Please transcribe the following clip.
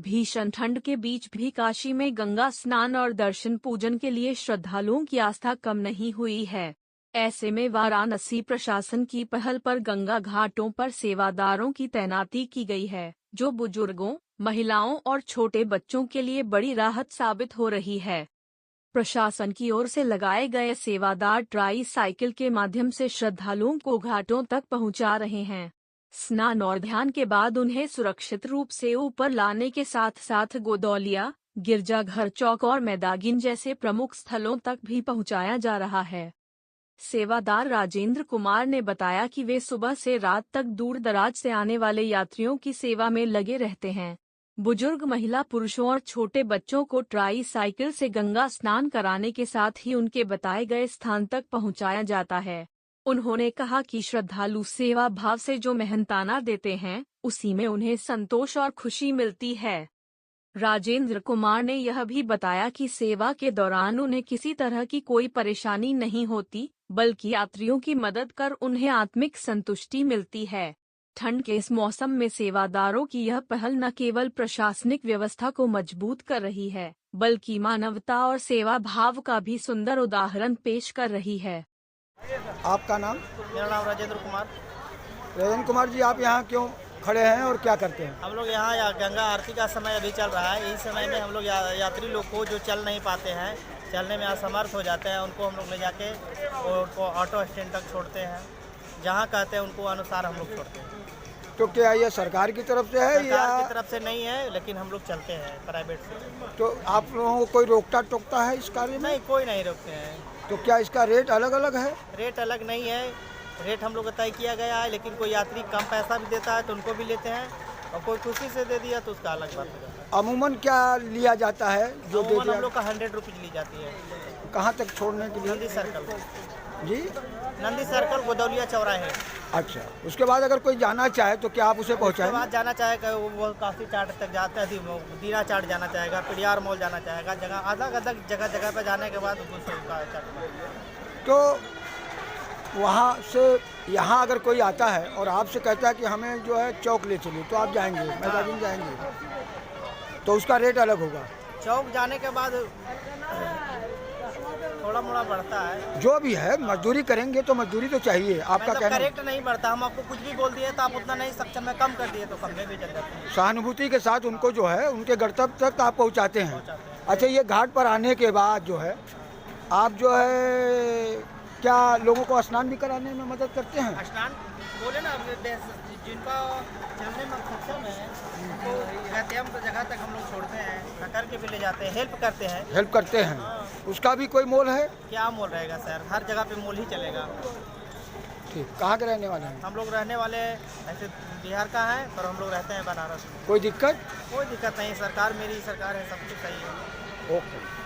भीषण ठंड के बीच भी काशी में गंगा स्नान और दर्शन पूजन के लिए श्रद्धालुओं की आस्था कम नहीं हुई है। ऐसे में वाराणसी प्रशासन की पहल पर गंगा घाटों पर सेवादारों की तैनाती की गई है, जो बुजुर्गों, महिलाओं और छोटे बच्चों के लिए बड़ी राहत साबित हो रही है। प्रशासन की ओर से लगाए गए सेवादार ट्राई साइकिल के माध्यम से श्रद्धालुओं को घाटों तक पहुंचा रहे हैं। स्नान और ध्यान के बाद उन्हें सुरक्षित रूप से ऊपर लाने के साथ साथ गोदौलिया, गिरजाघर चौक और मैदागिन जैसे प्रमुख स्थलों तक भी पहुंचाया जा रहा है। सेवादार राजेंद्र कुमार ने बताया कि वे सुबह से रात तक दूर दराज से आने वाले यात्रियों की सेवा में लगे रहते हैं। बुजुर्ग, महिला, पुरुषों और छोटे बच्चों को ट्राई साइकिल से गंगा स्नान कराने के साथ ही उनके बताए गए स्थान तक पहुंचाया जाता है। उन्होंने कहा कि श्रद्धालु सेवा भाव से जो मेहनताना देते हैं, उसी में उन्हें संतोष और खुशी मिलती है। राजेंद्र कुमार ने यह भी बताया कि सेवा के दौरान उन्हें किसी तरह की कोई परेशानी नहीं होती, बल्कि यात्रियों की मदद कर उन्हें आत्मिक संतुष्टि मिलती है। ठंड के इस मौसम में सेवादारों की यह पहल न केवल प्रशासनिक व्यवस्था को मजबूत कर रही है, बल्कि मानवता और सेवा भाव का भी सुंदर उदाहरण पेश कर रही है। आपका नाम? मेरा नाम राजेंद्र कुमार। राजेंद्र कुमार जी, आप यहाँ क्यों खड़े हैं और क्या करते हैं? हम लोग यहाँ गंगा आरती का समय अभी चल रहा है। इस समय में हम लोग यात्री लोग को जो चल नहीं पाते हैं, चलने में असमर्थ हो जाते हैं, उनको हम लोग ले जाके उनको ऑटो स्टैंड तक छोड़ते हैं। जहाँ कहते हैं उनको अनुसार हम लोग छोड़ते हैं। तो क्या ये सरकार की तरफ से है या? सरकार की तरफ से नहीं है, लेकिन हम लोग चलते हैं प्राइवेट से। तो आप लोगों को कोई रोकता टोकता है इस कार्य में? नहीं, कोई नहीं रोकते हैं। तो क्या इसका रेट अलग अलग है? रेट अलग नहीं है, रेट हम लोग का तय किया गया है, लेकिन कोई यात्री कम पैसा भी देता है तो उनको भी लेते हैं, और कोई खुशी से दे दिया तो उसका अलग बात है। अमूमन क्या लिया जाता है जो दे दिया? हम लोग का 100 रुपीज़ ली जाती है। कहाँ तक छोड़ने के लिए? नंदी सर्कल जी, नंदी सर्कल गोदौलिया चौराहे। अच्छा, उसके बाद अगर कोई जाना चाहे तो क्या आप उसे उसके पहुँचाएं? बाद जाना चाहेगा वो काफ़ी चाट तक जाते हैं, दीना चाट जाना चाहेगा, पिड़ियार मॉल जाना चाहेगा, अलग अलग जगह पे जाने के बाद उसका चाट। तो वहाँ से यहाँ अगर कोई आता है और आपसे कहता है कि हमें जो है चौक ले चलिए, तो आप जाएंगे, मैदान जाएंगे, तो उसका रेट अलग होगा? चौक जाने के बाद थोड़ा मोड़ा बढ़ता है। जो भी है, मजदूरी करेंगे तो मजदूरी तो चाहिए। आपका मतलब कहना करेक्ट नहीं बढ़ता। हम आपको कुछ भी बोल दिए तो आप उतना नहीं, सक्षम में कम कर दिए तो कम में भी चल जाते हैं। सहानुभूति के साथ उनको जो है उनके गंतव्य तक आप पहुंचाते हैं। अच्छा, ये घाट पर आने के बाद जो है आप जो है क्या लोगों को स्नान भी कराने में मदद करते हैं? स्नान बोले ना, जिनका चलने में सक्षम है तो गंतव्य तो जगह तक हम लोग छोड़ते हैं, थकर के भी ले जाते हैं, हेल्प करते हैं। हेल्प करते हैं। उसका भी कोई मोल है? क्या मोल रहेगा सर, हर जगह पे मोल ही चलेगा। ठीक, कहाँ के रहने वाले हैं? हम लोग रहने वाले ऐसे बिहार का है, पर हम लोग रहते हैं बनारस में। कोई दिक्कत? कोई दिक्कत नहीं, सरकार मेरी सरकार है, सब कुछ सही है। ओके।